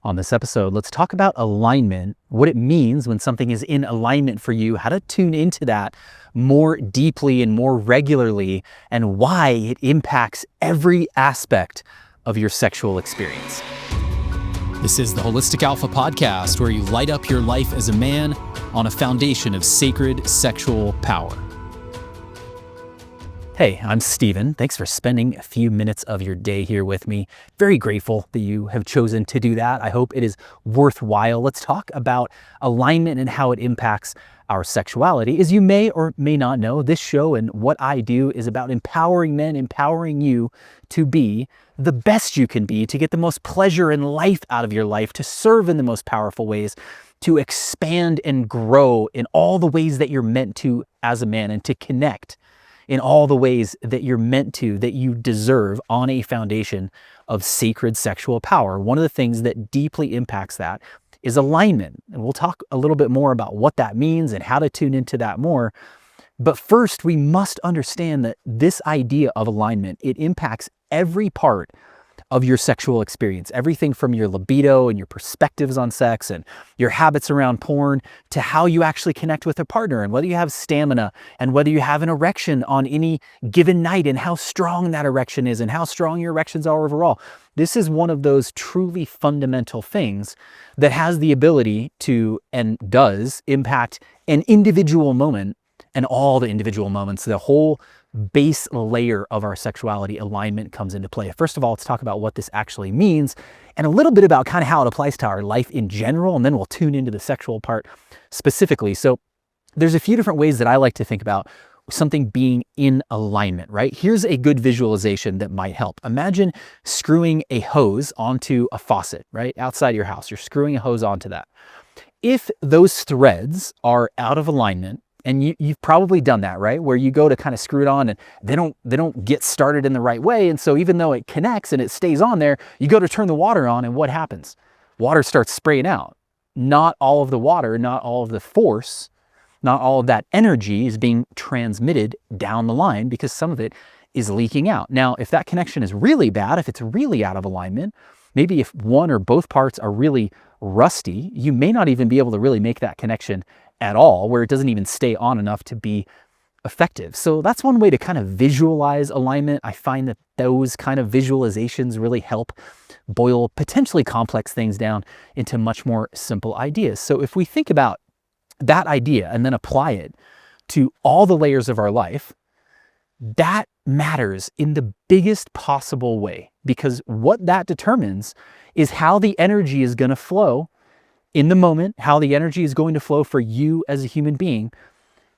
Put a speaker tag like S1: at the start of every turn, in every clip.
S1: On this episode, let's talk about alignment, what it means when something is in alignment for you, how to tune into that more deeply and more regularly, and why it impacts every aspect of your sexual experience.
S2: This is the Holistic Alpha Podcast, where you light up your life as a man on a foundation of sacred sexual power.
S1: Hey, I'm Steven. Thanks for spending a few minutes of your day here with me. Very grateful that you have chosen to do that. I hope it is worthwhile. Let's talk about alignment and how it impacts our sexuality. As you may or may not know, this show and what I do is about empowering men, empowering you to be the best you can be, to get the most pleasure and life out of your life, to serve in the most powerful ways, to expand and grow in all the ways that you're meant to as a man, and to connect in all the ways that you're meant to, that you deserve, on a foundation of sacred sexual power. One of the things that deeply impacts that is alignment. And we'll talk a little bit more about what that means and how to tune into that more. But first, we must understand that this idea of alignment, it impacts every part of your sexual experience, everything from your libido and your perspectives on sex and your habits around porn to how you actually connect with a partner, and whether you have stamina and whether you have an erection on any given night and how strong that erection is and how strong your erections are overall. This is one of those truly fundamental things that has the ability to, and does, impact an individual moment and all the individual moments. The whole base layer of our sexuality, alignment, comes into play. First of all, let's talk about what this actually means and a little bit about kind of how it applies to our life in general, and then we'll tune into the sexual part specifically. So there's a few different ways that I like to think about something being in alignment, right? Here's a good visualization that might help. Imagine screwing a hose onto a faucet, right? Outside your house, you're screwing a hose onto that. If those threads are out of alignment, and you've probably done that, right? Where you go to kind of screw it on and they don't get started in the right way. And so even though it connects and it stays on there, you go to turn the water on, and what happens? Water starts spraying out. Not all of the water, not all of the force, not all of that energy is being transmitted down the line, because some of it is leaking out. Now, if that connection is really bad, if it's really out of alignment, maybe if one or both parts are really rusty, you may not even be able to really make that connection at all, where it doesn't even stay on enough to be effective. So that's one way to kind of visualize alignment. I find that those kind of visualizations really help boil potentially complex things down into much more simple ideas. So if we think about that idea and then apply it to all the layers of our life, that matters in the biggest possible way, because what that determines is how the energy is going to flow in the moment, how the energy is going to flow for you as a human being.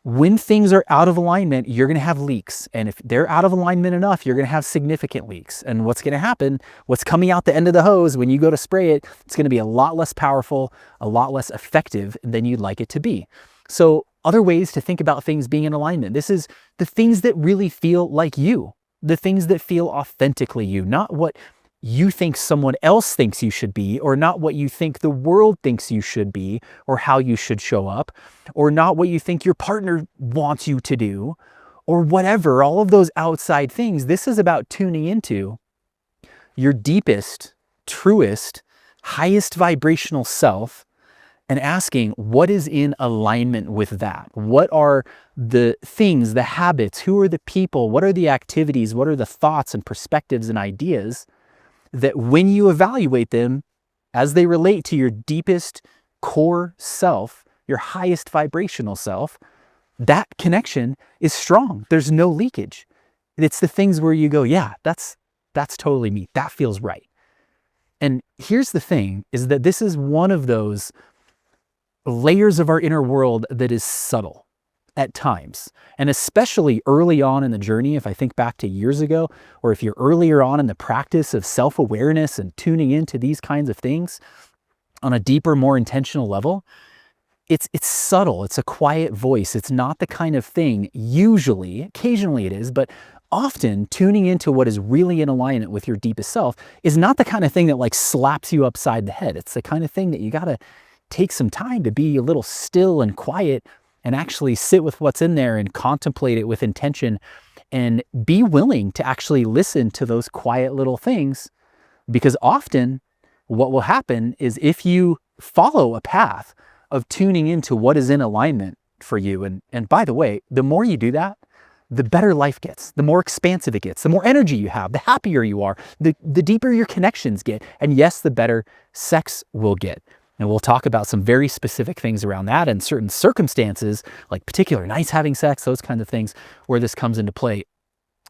S1: When things are out of alignment, you're going to have leaks. And if they're out of alignment enough, you're going to have significant leaks. And what's going to happen, what's coming out the end of the hose when you go to spray it, it's going to be a lot less powerful, a lot less effective than you'd like it to be. So other ways to think about things being in alignment. This is the things that really feel like you, the things that feel authentically you, not what you think someone else thinks you should be, or not what you think the world thinks you should be, or how you should show up, or not what you think your partner wants you to do, or whatever, all of those outside things. This is about tuning into your deepest, truest, highest vibrational self and asking what is in alignment with that. What are the things, the habits, who are the people, what are the activities, what are the thoughts and perspectives and ideas that when you evaluate them as they relate to your deepest core self, your highest vibrational self, that connection is strong. There's no leakage. It's the things where you go, yeah, that's totally me. That feels right. And here's the thing, is that this is one of those layers of our inner world that is subtle at times. And especially early on in the journey, if I think back to years ago, or if you're earlier on in the practice of self-awareness and tuning into these kinds of things on a deeper, more intentional level, it's subtle. It's a quiet voice. It's not the kind of thing, usually, occasionally it is, but often tuning into what is really in alignment with your deepest self is not the kind of thing that like slaps you upside the head. It's the kind of thing that you got to take some time to be a little still and quiet and actually sit with what's in there and contemplate it with intention and be willing to actually listen to those quiet little things, because often what will happen is if you follow a path of tuning into what is in alignment for you, and by the way, the more you do that, the better life gets, the more expansive it gets, the more energy you have, the happier you are, the deeper your connections get, and yes, the better sex will get. And we'll talk about some very specific things around that and certain circumstances, like particular nights having sex, those kinds of things, where this comes into play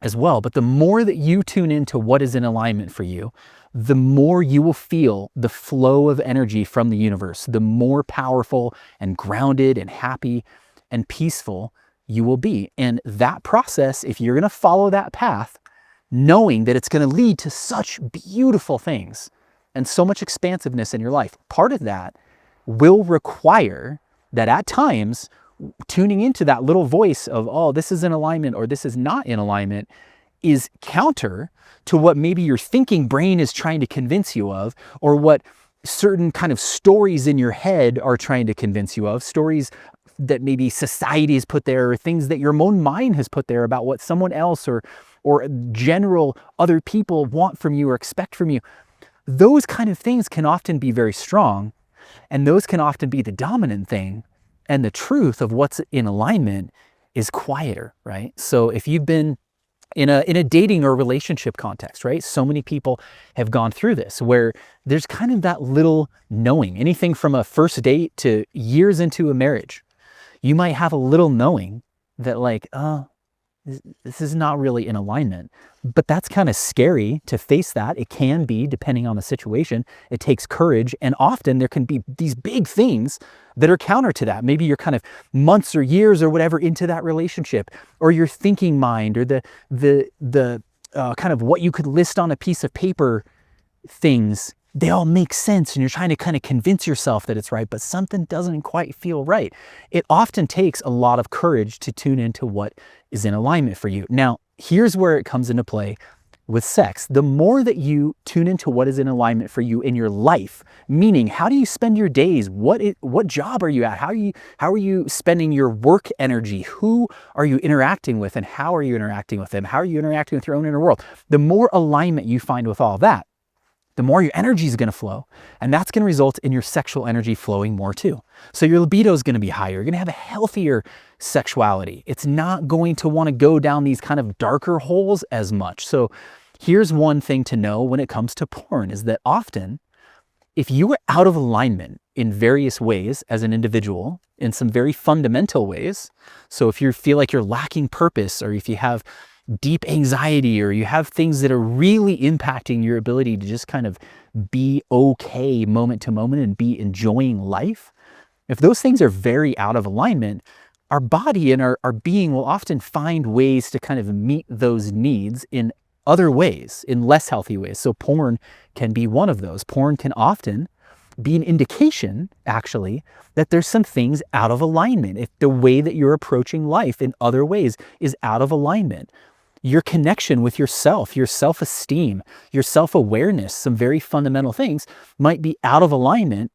S1: as well. But the more that you tune into what is in alignment for you, the more you will feel the flow of energy from the universe, the more powerful and grounded and happy and peaceful you will be. And that process, if you're going to follow that path, knowing that it's going to lead to such beautiful things and so much expansiveness in your life, part of that will require that at times tuning into that little voice of, oh, this is in alignment or this is not in alignment, is counter to what maybe your thinking brain is trying to convince you of, or what certain kind of stories in your head are trying to convince you of, stories that maybe society has put there, or things that your own mind has put there about what someone else or general other people want from you or expect from you. Those kind of things can often be very strong, and those can often be the dominant thing. And the truth of what's in alignment is quieter, right? So if you've been in a dating or relationship context, right? So many people have gone through this where there's kind of that little knowing, anything from a first date to years into a marriage. You might have a little knowing that like, this is not really in alignment, but that's kind of scary to face that. It can be, depending on the situation. It takes courage, and often there can be these big things that are counter to that. Maybe you're kind of months or years or whatever into that relationship, or your thinking mind, or the kind of what you could list on a piece of paper things. They all make sense, and you're trying to kind of convince yourself that it's right, but something doesn't quite feel right. It often takes a lot of courage to tune into what is in alignment for you. Now, here's where it comes into play with sex. The more that you tune into what is in alignment for you in your life, meaning how do you spend your days? What job are you at? How are you spending your work energy? Who are you interacting with, and how are you interacting with them? How are you interacting with your own inner world? The more alignment you find with all that, the more your energy is going to flow, and that's going to result in your sexual energy flowing more too. So your libido is going to be higher. You're going to have a healthier sexuality. It's not going to want to go down these kind of darker holes as much. So here's one thing to know when it comes to porn is that often, if you are out of alignment in various ways as an individual, in some very fundamental ways, so if you feel like you're lacking purpose, or if you have deep anxiety, or you have things that are really impacting your ability to just kind of be okay moment to moment and be enjoying life, if those things are very out of alignment, our body and our being will often find ways to kind of meet those needs in other ways, in less healthy ways. So porn can be one of those. Porn can often be an indication, actually, that there's some things out of alignment. If the way that you're approaching life in other ways is out of alignment, your connection with yourself, your self-esteem, your self-awareness, some very fundamental things might be out of alignment,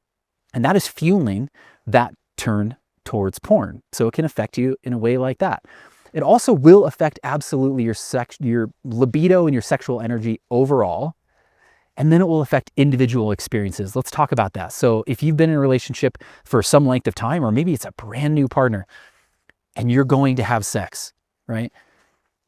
S1: and that is fueling that turn towards porn. So it can affect you in a way like that. It also will affect absolutely your libido and your sexual energy overall, and then it will affect individual experiences. Let's talk about that. So if you've been in a relationship for some length of time, or maybe it's a brand new partner, and you're going to have sex, right?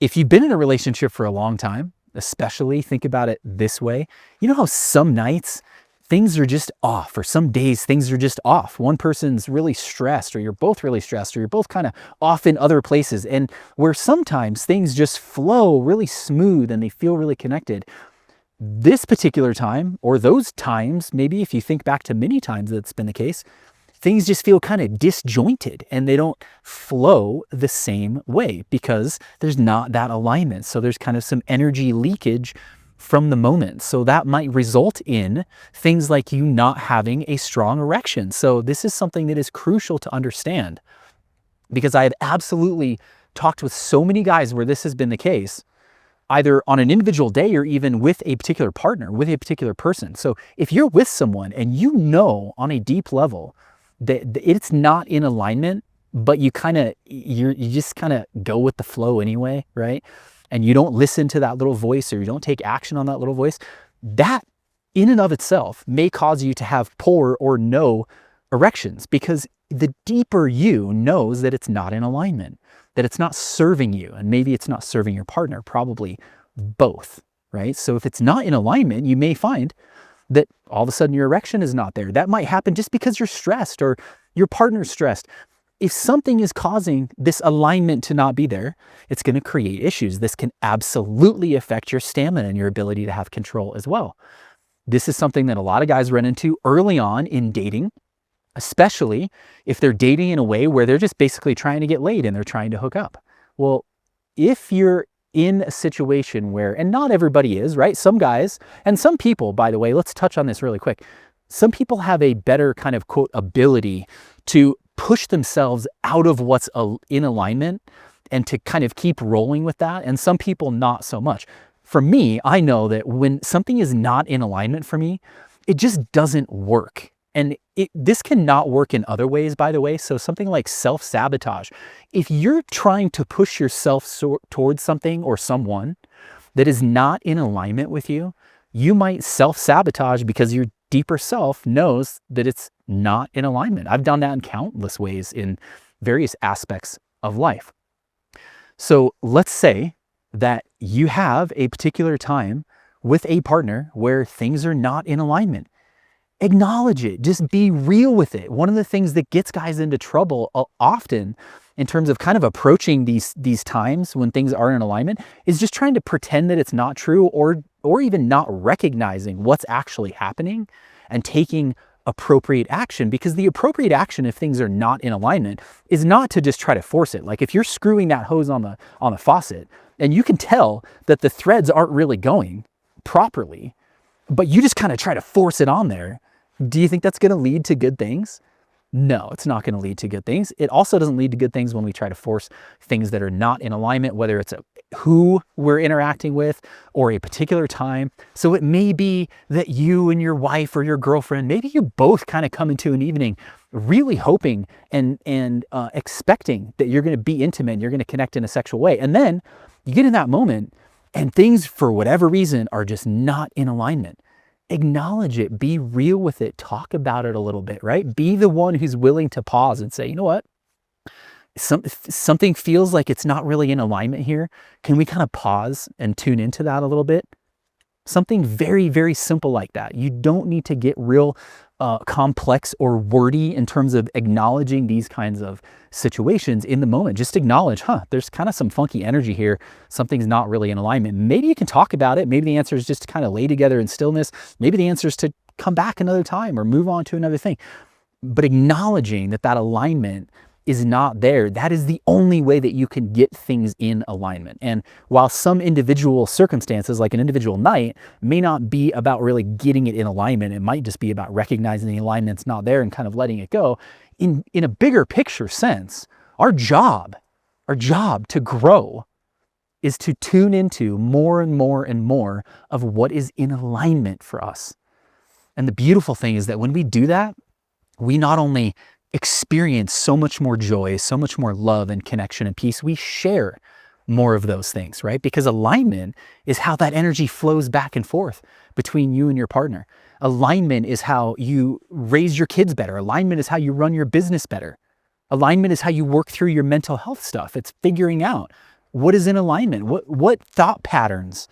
S1: If you've been in a relationship for a long time, especially think about it this way, you know how some nights things are just off, or some days things are just off. One person's really stressed, or you're both really stressed, or you're both kind of off in other places, and where sometimes things just flow really smooth and they feel really connected. This particular time, or those times, maybe if you think back to many times that's been the case, things just feel kind of disjointed and they don't flow the same way because there's not that alignment. So there's kind of some energy leakage from the moment. So that might result in things like you not having a strong erection. So this is something that is crucial to understand, because I have absolutely talked with so many guys where this has been the case, either on an individual day or even with a particular partner, with a particular person. So if you're with someone and you know on a deep level that it's not in alignment, but you just kind of go with the flow anyway, right? And you don't listen to that little voice, or you don't take action on that little voice, that in and of itself may cause you to have poor or no erections, because the deeper you knows that it's not in alignment, that it's not serving you, and maybe it's not serving your partner, probably both, right? So if it's not in alignment, you may find that all of a sudden your erection is not there. That might happen just because you're stressed or your partner's stressed. If something is causing this alignment to not be there, it's going to create issues. This can absolutely affect your stamina and your ability to have control as well. This is something that a lot of guys run into early on in dating, especially if they're dating in a way where they're just basically trying to get laid and they're trying to hook up. Well, if you're in a situation where, and not everybody is, right? Some guys and some people, by the way, let's touch on this really quick. Some people have a better kind of quote ability to push themselves out of what's in alignment and to kind of keep rolling with that. And some people not so much. For me, I know that when something is not in alignment for me, it just doesn't work. And this cannot work in other ways, by the way. So something like self-sabotage. If you're trying to push yourself towards something or someone that is not in alignment with you, you might self-sabotage because your deeper self knows that it's not in alignment. I've done that in countless ways in various aspects of life. So let's say that you have a particular time with a partner where things are not in alignment. Acknowledge it. Just be real with it. One of the things that gets guys into trouble often in terms of kind of approaching these times when things aren't in alignment is just trying to pretend that it's not true, or even not recognizing what's actually happening and taking appropriate action. Because the appropriate action, if things are not in alignment, is not to just try to force it. Like if you're screwing that hose on the faucet and you can tell that the threads aren't really going properly, but you just kind of try to force it on there, do you think that's going to lead to good things? No, it's not going to lead to good things. It also doesn't lead to good things when we try to force things that are not in alignment, whether it's who we're interacting with or a particular time. So it may be that you and your wife or your girlfriend, maybe you both kind of come into an evening really hoping and expecting that you're going to be intimate and you're going to connect in a sexual way. And then you get in that moment and things, for whatever reason, are just not in alignment. Acknowledge it, be real with it, talk about it a little bit, right? Be the one who's willing to pause and say, you know what? Something feels like it's not really in alignment here. Can we kind of pause and tune into that a little bit? Something very, very simple like that. You don't need to get real complex or wordy in terms of acknowledging these kinds of situations in the moment. Just acknowledge, there's kind of some funky energy here. Something's not really in alignment. Maybe you can talk about it. Maybe the answer is just to kind of lay together in stillness. Maybe the answer is to come back another time or move on to another thing. But acknowledging that alignment is not there, that is the only way that you can get things in alignment. And while some individual circumstances, like an individual night, may not be about really getting it in alignment, it might just be about recognizing the alignment's not there and kind of letting it go. In a bigger picture sense, our job to grow is to tune into more and more and more of what is in alignment for us. And the beautiful thing is that when we do that, we not only experience so much more joy, so much more love and connection and peace, we share more of those things, right? Because alignment is how that energy flows back and forth between you and your partner. Alignment is how you raise your kids better. Alignment is how you run your business better. Alignment is how you work through your mental health stuff. It's figuring out what is in alignment, what thought patterns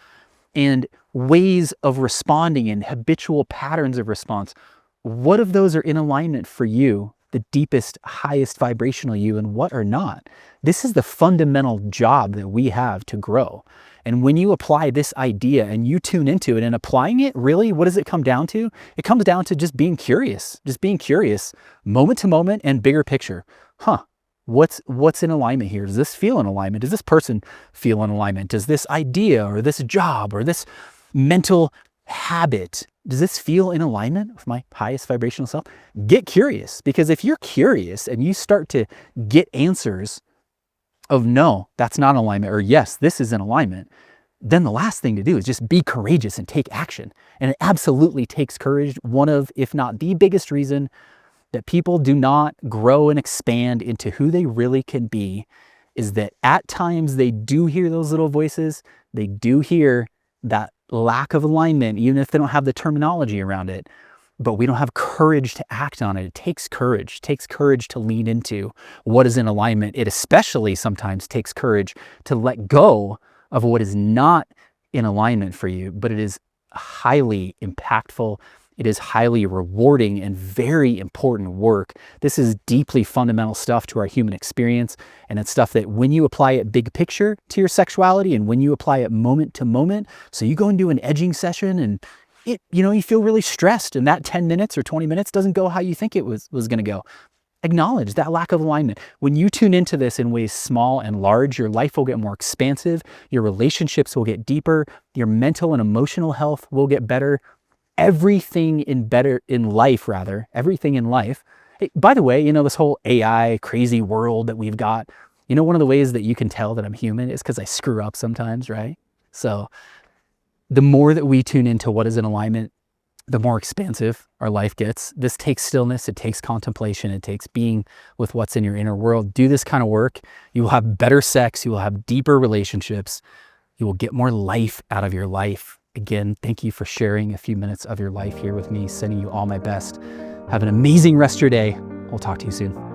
S1: and ways of responding and habitual patterns of response, what of those are in alignment for you, the deepest, highest vibrational you, and what are not. This is the fundamental job that we have to grow. And when you apply this idea and you tune into it and applying it, really, what does it come down to? It comes down to just being curious moment to moment and bigger picture. What's in alignment here? Does this feel in alignment? Does this person feel in alignment? Does this idea or this job or this mental habit, does this feel in alignment with my highest vibrational self? Get curious, because if you're curious and you start to get answers of no, that's not in alignment, or yes, this is in alignment, then the last thing to do is just be courageous and take action. And it absolutely takes courage. One of, if not the biggest reason that people do not grow and expand into who they really can be is that at times they do hear those little voices. They do hear that lack of alignment, even if they don't have the terminology around it, but we don't have courage to act on it. It takes courage. It takes courage to lean into what is in alignment. It especially sometimes takes courage to let go of what is not in alignment for you, but it is highly impactful. It is highly rewarding and very important work. This is deeply fundamental stuff to our human experience. And it's stuff that when you apply it big picture to your sexuality and when you apply it moment to moment, so you go and do an edging session and you feel really stressed and that 10 minutes or 20 minutes doesn't go how you think it was going to go. Acknowledge that lack of alignment. When you tune into this in ways small and large, your life will get more expansive, your relationships will get deeper, your mental and emotional health will get better. Everything in life. Hey, by the way, this whole AI crazy world that we've got, one of the ways that you can tell that I'm human is because I screw up sometimes, right? So the more that we tune into what is in alignment, the more expansive our life gets. This takes stillness, it takes contemplation, it takes being with what's in your inner world. Do this kind of work. You will have better sex, you will have deeper relationships, you will get more life out of your life. Again, thank you for sharing a few minutes of your life here with me, sending you all my best. Have an amazing rest of your day. We'll talk to you soon.